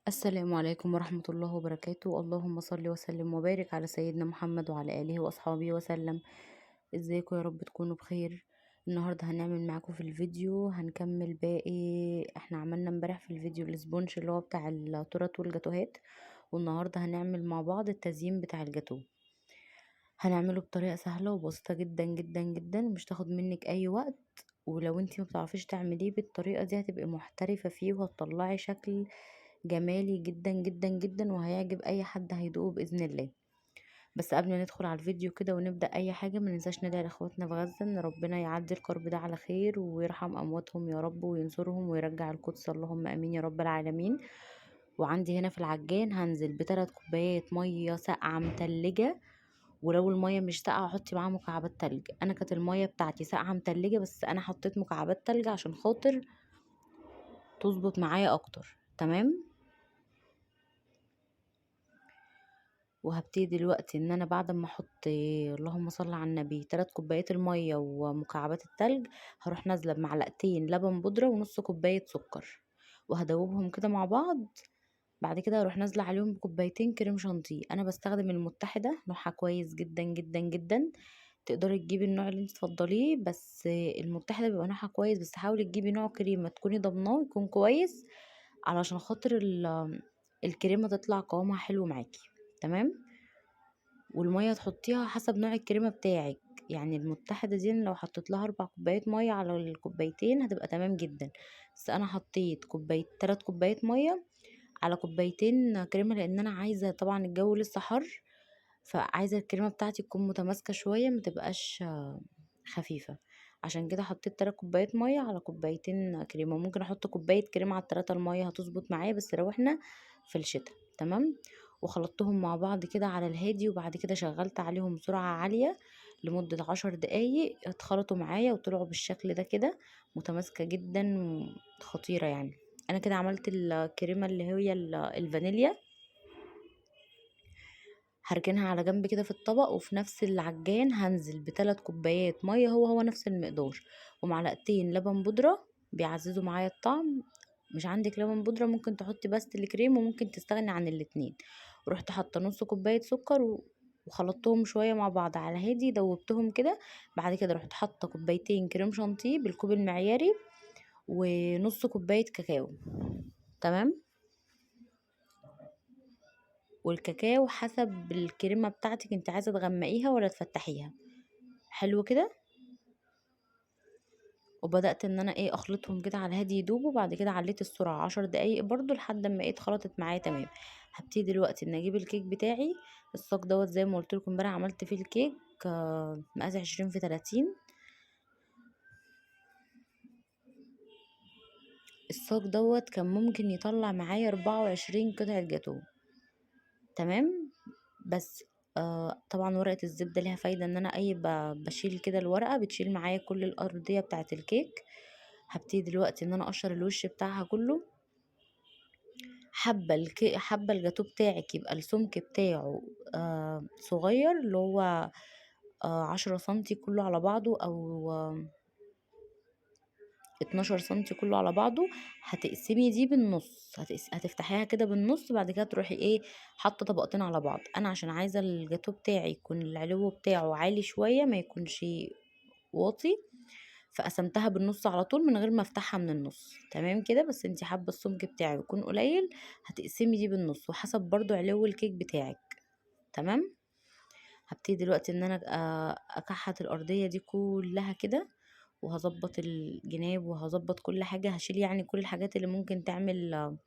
السلام عليكم ورحمة الله وبركاته. اللهم صل وسلم وبارك على سيدنا محمد وعلى آله وأصحابه وسلم. ازيكم؟ يا رب تكونوا بخير. النهاردة هنعمل معاكم في الفيديو، هنكمل باقي. احنا عملنا امبارح في الفيديو الاسبونج اللي هو بتاع التورت والجاتوهات، والنهاردة هنعمل مع بعض التزيين بتاع الجاتو. هنعمله بطريقة سهلة وبسيطة جدا جدا جدا، مش تاخد منك اي وقت. ولو انتي مبتعرفيش تعمليه بالطريقة دي هتبقي محترفة فيه وهتطلعي شكل جمالي جدا جدا جدا، وهيعجب اي حد هيدوقه باذن الله. بس قبل ما ندخل على الفيديو كده ونبدا اي حاجه، ما ننساش ندعي لاخواتنا في غزه ان ربنا يعدي الكرب ده على خير ويرحم امواتهم يا رب وينصرهم ويرجع القدس، اللهم امين يا رب العالمين. وعندي هنا في العجان هنزل ب3 كوبايات ميه ساقعه متلجه، ولو الميه مش ساقعه حطي معاها مكعبات تلج. انا كانت الميه بتاعتي ساقعه متلجه، بس انا حطيت مكعبات تلج عشان خاطر تظبط معايا اكتر. تمام. وهبتدي دلوقتي ان انا بعد ما احط، اللهم صل على النبي، 3 كوبايات المية ومكعبات التلج، هروح نازلة بمعلقتين لبن بودرة ونص كوباية سكر، وهدوبهم كده مع بعض. بعد كده هروح نازلة عليهم بكوبايتين كريم شانتيه. انا بستخدم المتحدة، نوعها كويس جدا جدا جدا. تقدري تجيبي النوع اللي انت تفضليه، بس المتحدة بيبقى نوعها كويس، بس حاولي تجيبي نوع كريمة تكوني ضمناه يكون كويس، علشان خاطر الكريمة تطلع قوامها حلو معاكي. تمام. والمية تحطيها حسب نوع الكريمة بتاعك، يعني المتحدة دي لو حطيت لها 4 كوبايات مية على الكوبايتين هتبقى تمام جدا. بس انا حطيت 3 كوبايات مية على كوبايتين كريمة، لان انا عايزة طبعا الجو لسه حر، فعايزة الكريمة بتاعتي تكون متماسكة شوية، متبقاش خفيفة. عشان كده حطيت 3 كوبايات مية على كوبايتين كريمة. ممكن احط كوباية كريمة على ال3 المية هتظبط معايا، بس لو احنا في الشتاء. تمام. وخلطتهم مع بعض كده على الهادي، وبعد كده شغلت عليهم سرعة عالية لمدة 10 دقايق. اتخلطوا معايا وطلعوا بالشكل ده كده، متماسكة جدا خطيرة يعني. انا كده عملت الكريمة اللي هي الفانيليا، هركنها على جنب كده في الطبق. وفي نفس العجان هنزل ب3 كوبايات مية، هو نفس المقدار، ومعلقتين لبن بودرة بيعززوا معايا الطعم. مش عندك لبن بودرة ممكن تحطي بس الكريم، وممكن تستغني عن الاتنين. ورحت حاطة نص كوباية سكر وخلطتهم شوية مع بعض على هادي، دوبتهم كده. بعد كده رحت حاطة كوبايتين كريم شانتيه بالكوب المعياري، ونص كوباية كاكاو. تمام. والكاكاو حسب الكريمة بتاعتك، انت عايزة تغمقيها ولا تفتحيها. حلو كده. وبدأت ان انا اخلطهم كده على هادي يدوبوا. وبعد كده عليت السرعة 10 دقايق برضو لحد ما اتخلطت معايا تمام. هبتدي دلوقتي ان اجيب الكيك بتاعي. الصاج دوت زي ما قلت لكم امبارح عملت فيه الكيك، مقاس 20 في 30. الصاج دوت كان ممكن يطلع معايا 24 قطعة جاتو. تمام. بس طبعا ورقة الزبدة ليها فايدة، ان انا بشيل كده الورقة بتشيل معايا كل الارضية بتاعة الكيك. هبتدي دلوقتي ان انا اقشر الوش بتاعها كله. حابة الجاتو بتاعك يبقى السمك بتاعه صغير، اللي هو 10 سنتي كله على بعضه، او 12 سنتي كله على بعضه. هتقسمي دي بالنص، هتفتحيها كده بالنص. بعد كده تروحي حاطه طبقتين على بعض. انا عشان عايزه الجاتو بتاعي يكون العلو بتاعه عالي شويه، ما يكونش واطي، فقسمتها بالنص على طول من غير ما افتحها من النص. تمام كده. بس انتي حابه السمك بتاعه يكون قليل، هتقسمي دي بالنص، وحسب برضو علو الكيك بتاعك. تمام. هبتدي دلوقتي ان انا اكحت الارضيه دي كلها كده، وهظبط الجناب وهظبط كل حاجة. هشيل يعني كل الحاجات اللي ممكن تعمل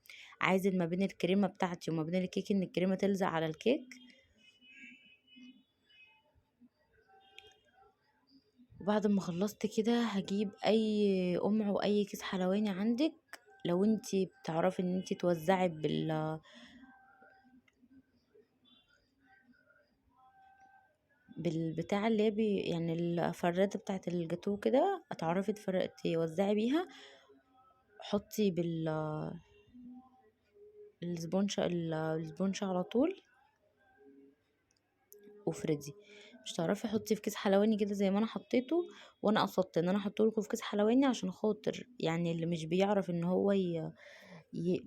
عازل ما بين الكريمة بتاعتي وما بين الكيك، ان الكريمة تلزق على الكيك. وبعد ما خلصت كده هجيب اي قمع واي كيس حلواني عندك. لو انتي بتعرفي ان انتي توزعي بالبتاع اللي هي يعني الفرادة بتاعت الجاتو كده، هتعرفي توزعي بيها. حطي السبونشة على طول وافردي. مش تعرفي حطي في كيس حلواني كده زي ما انا حطيته. وانا قصدت ان انا احطه لكم في كيس حلواني عشان خاطر يعني اللي مش بيعرف ان هو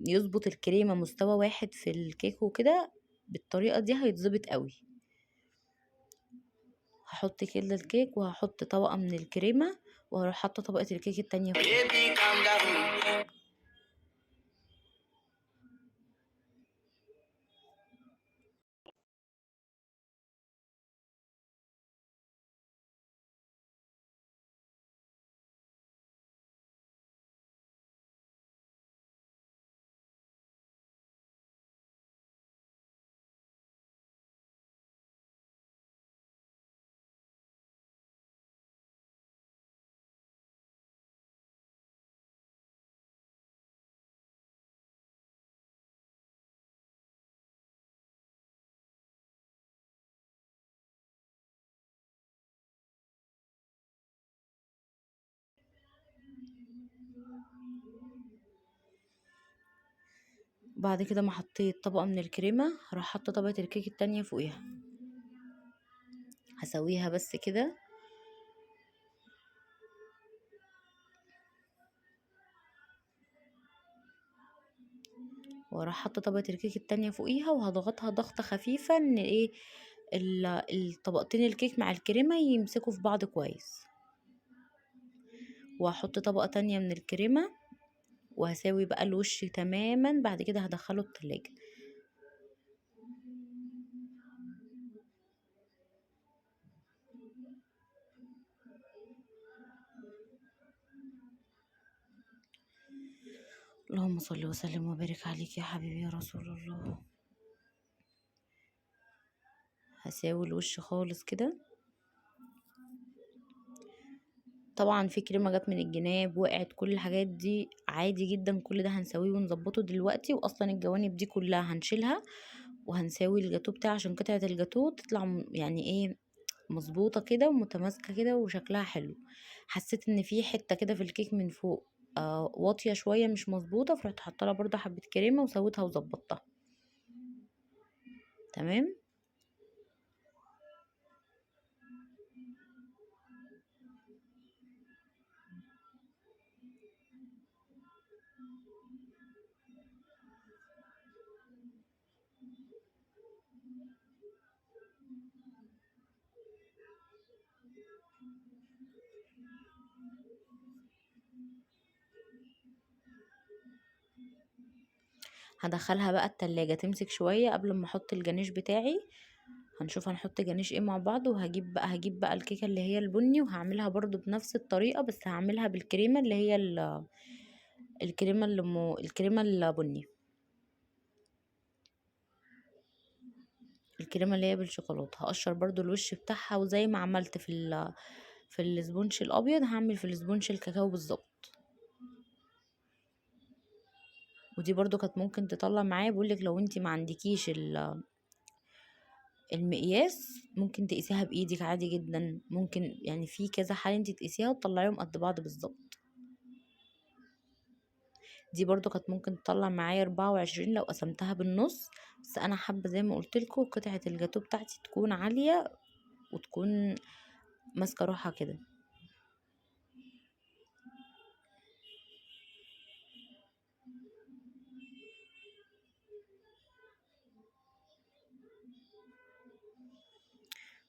يظبط الكريمة مستوى واحد في الكيك وكده، بالطريقة دي هيتظبط قوي. هحط كده الكيك وهحط طبقة من الكريمة، وهروح حاطة طبقة الكيك التانية فوق. بعد كده ما حطيت طبقة من الكريمة، هروح حاطة طبقة الكيك التانية فوقيها، هسويها بس كده. واروح حاطة طبقة الكيك التانية فوقيها، وهضغطها ضغطة خفيفة ان ايه الطبقتين الكيك مع الكريمة يمسكوا في بعض كويس. وهحط طبقة تانية من الكريمة، وهساوي بقى الوش تماما. بعد كده هدخله التلاجة. اللهم صل وسلم وبارك عليك يا حبيبي يا رسول الله. هساوي الوش خالص كده. طبعا في كريمة جت من الجناب وقعت، كل الحاجات دي عادي جدا، كل ده هنسويه ونظبطه دلوقتي. واصلا الجوانب دي كلها هنشيلها، وهنساوي الجاتو بتاعي عشان قطعة الجاتو تطلع يعني ايه مظبوطة كده ومتماسكة كده وشكلها حلو. حسيت ان في حتة كده في الكيك من فوق واطية شوية مش مظبوطة، فرحت حاطه لها برضه حبة كريمة وسويتها وظبطتها تمام. هدخلها بقى التلاجة تمسك شوية قبل ما احط الجانيش بتاعي. هنشوف هنحط جانيش ايه مع بعض. وهجيب بقى الكيكة اللي هي البني، وهعملها برضو بنفس الطريقة، بس هعملها بالكريمة اللي هي الكريمة البني، الكريمة اللي هي بالشوكولاتة. هقشر برضو الوش بتاعها، وزي ما عملت في الاسبونش الابيض هعمل في الاسبونش الكاكاو بالظبط. ودي برضو كانت ممكن تطلع معايا، بقولك لو انتي ما عندكيش المقياس ممكن تقيسيها بايدك عادي جدا. ممكن يعني في كذا حال انتي تقيسيها وتطلعيهم قد بعض بالظبط. دي برضو كانت ممكن تطلع معايا 24 لو قسمتها بالنص. بس انا حابة زي ما قلتلكوا قطعة الجاتو بتاعتي تكون عالية وتكون ماسكة روحها كده.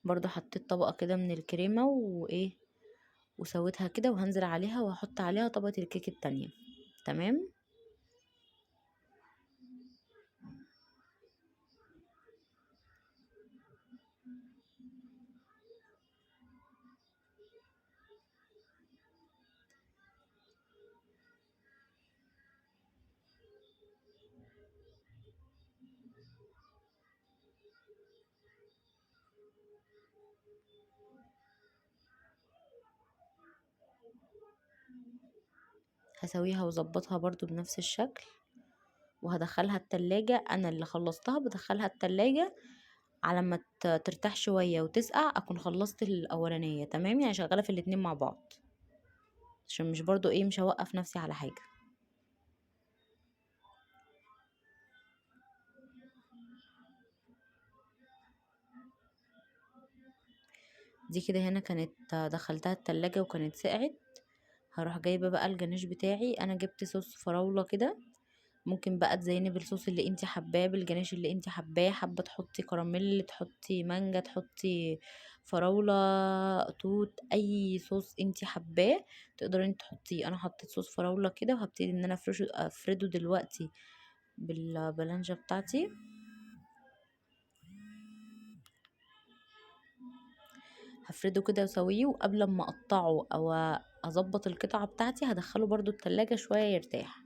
برضو حطيت طبقة كده من الكريمة وايه، وسويتها كده، وهنزل عليها وهحط عليها طبقة الكيك التانية تمام. هسويها وظبطها برضو بنفس الشكل، وهدخلها التلاجة. انا اللي خلصتها بدخلها التلاجة على ما ترتاح شوية وتسقع، اكون خلصت الاولانية تمام. يعني شغالة في الاتنين مع بعض، عشان مش برضو ايه مش هوقف نفسي على حاجة. دي كده هنا كانت دخلتها التلاجة وكانت سقعت. هروح جايبة بقى الجناش بتاعي. انا جبت صوص فراولة كده، ممكن بقى تزيني بالصوص اللي انت حباه، بالجناش اللي انت حباه، حابه تحطي كراميل، تحطي مانجا، تحطي فراوله، توت، اي صوص انت حباه تقدري انت تحطيه. انا حطيت صوص فراوله كده، وهبتدي ان انا افرده دلوقتي بالبلانجه بتاعتي. هفرده كده واسويه، وقبل ما اقطعه او اظبط القطعه بتاعتي هدخله برضو التلاجة شويه يرتاح.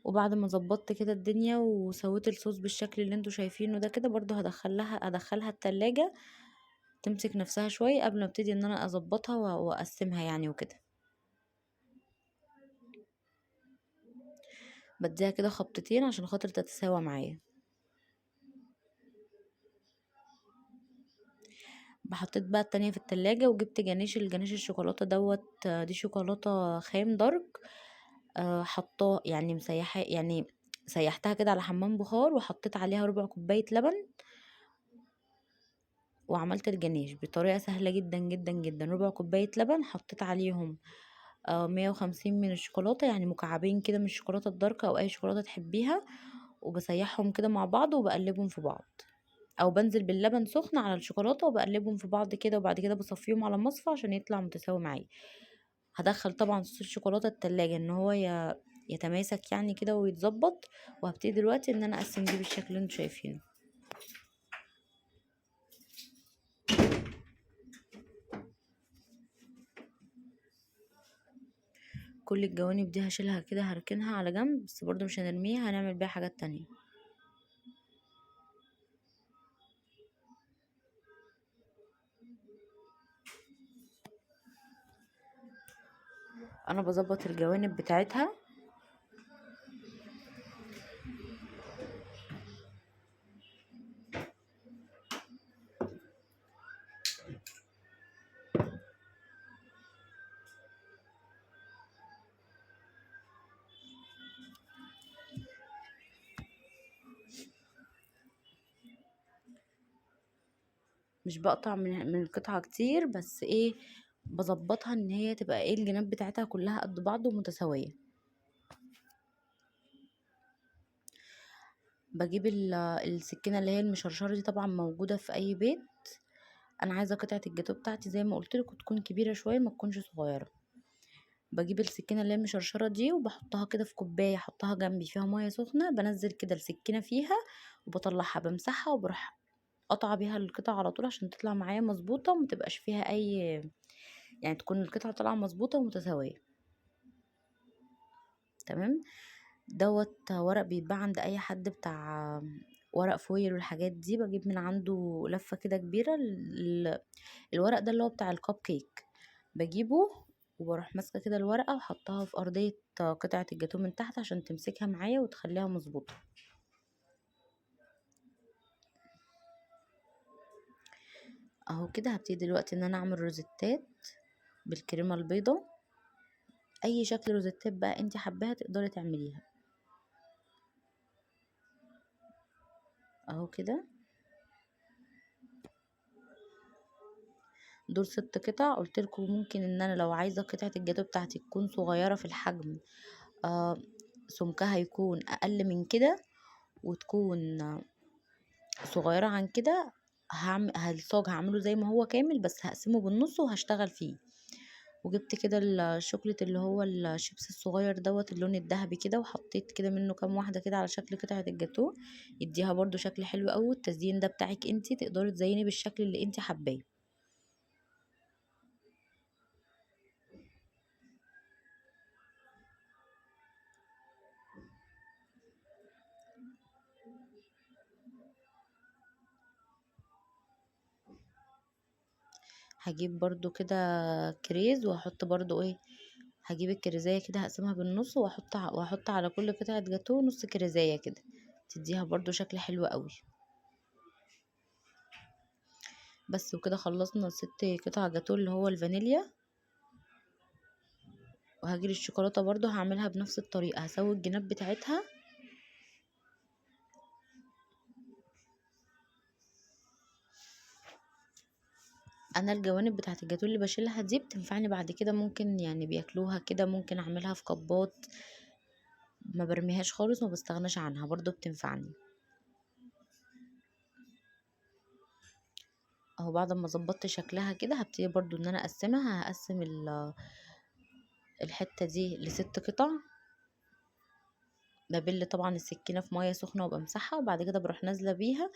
وبعد ما ظبطت كده الدنيا وسويت الصوص بالشكل اللي انتوا شايفينه ده كده، برضو هدخلها التلاجة تمسك نفسها شوية قبل ما ابتدي ان انا اظبطها واقسمها يعني وكده. بديها كده خبطتين عشان خاطر تتساوى معايا. حطيت بقى التانية في التلاجة، وجبت الجناش الشوكولاتة دوت، دي شوكولاتة خام دارك. حطاه يعني مسيحة يعني، سيحتها كده على حمام بخار، وحطيت عليها ربع كوباية لبن، وعملت الجناش بطريقة سهلة جدا جدا جدا. ربع كوباية لبن، حطيت عليهم 150 من الشوكولاتة، يعني مكعبين كده من الشوكولاتة الداركة أو أي شوكولاتة تحبيها، وبسيحهم كده مع بعض وبقلبهم في بعض، أو بنزل باللبن سخن على الشوكولاتة وبقلبهم في بعض كده، وبعد كده بصفيهم على مصفى عشان يطلع متساوي معايا. هدخل طبعا صوص الشوكولاتة التلاجة ان هو يتماسك يعني كده ويتظبط. وهبتدي دلوقتي ان انا اقسم دي بالشكل اللي انتوا شايفينه. كل الجوانب دي هشيلها كده، هركنها على جنب، بس برضو مش هنرميها، هنعمل بيها حاجات تانية. انا بظبط الجوانب بتاعتها. مش بقطع من القطعة كتير، بس ايه، بظبطها ان هي تبقى ايه الجناب بتاعتها كلها قد بعض ومتساوية. بجيب السكينة اللي هي المشرشرة دي، طبعا موجودة في اي بيت. انا عايزة قطعة الجاتو بتاعتي زي ما قلت لكم تكون كبيرة شوية، ما تكونش صغيرة. بجيب السكينة اللي هي المشرشرة دي، وبحطها كده في كوباية، احطها جنبي فيها مية سخنة، بنزل كده السكينة فيها وبطلعها بمسحها، وبروح قطعة بيها القطع على طول عشان تطلع معايا مظبوطة ومتبقاش فيها اي، يعني تكون القطعة طالعة مظبوطة ومتساوية. تمام. دوت ورق بيتباع عند اي حد بتاع ورق فويل والحاجات دي، بجيب من عنده لفة كده كبيرة. الورق ده اللي هو بتاع الكب كيك، بجيبه وبروح ماسكه كده الورقه وحطها في ارضيه قطعه الجاتوه من تحت عشان تمسكها معايا وتخليها مظبوطه. اهو كده هبتدي دلوقتي ان انا اعمل روزيتات بالكريمه البيضه. اي شكل روزيتات بقى انت حباها تقدري تعمليها. اهو كده. دول 6 قطع. قلت لكم ممكن ان انا لو عايزه قطعه الجاتو بتاعتي تكون صغيره في الحجم، آه سمكها يكون اقل من كده وتكون صغيره عن كده، الصاج هعمله زي ما هو كامل، بس هقسمه بالنص وهشتغل فيه. وجبت كده الشوكليت اللي هو الشيبس الصغير دوت اللون الذهبي كده، وحطيت كده منه كام واحده كده على شكل قطعه الجاتو، يديها برضو شكل حلو قوي. التزيين ده بتاعك انتي، تقدري تزيني بالشكل اللي انتي حباه. هجيب برضو كده كريز، وهحط برضو ايه، هجيب الكريزية كده هقسمها بالنص، واحط على كل قطعة جاتو نص كريزية كده، تديها برضو شكل حلو قوي. بس وكده خلصنا 6 قطع جاتو اللي هو الفانيليا. وهجيب الشوكولاتة برضو هعملها بنفس الطريقة، هسوي الجناب بتاعتها. انا الجوانب بتاعت الجاتو اللي بشيلها دي بتنفعني بعد كده، ممكن يعني بياكلوها كده، ممكن اعملها في كبات، ما برميهاش خالص، ما بستغناش عنها، برضو بتنفعني. اهو بعد ما ظبطت شكلها كده هبتدي برضو ان انا اقسمها، هقسم الحتة دي ل6 قطع. ببل طبعا السكينة في مية سخنة وبمسحها، وبعد كده بروح نازلة بيها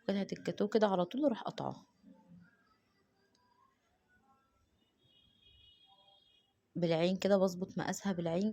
قطعة الجاتوه كده على طول، واروح قطعها بالعين كده، بظبط مقاسها بالعين.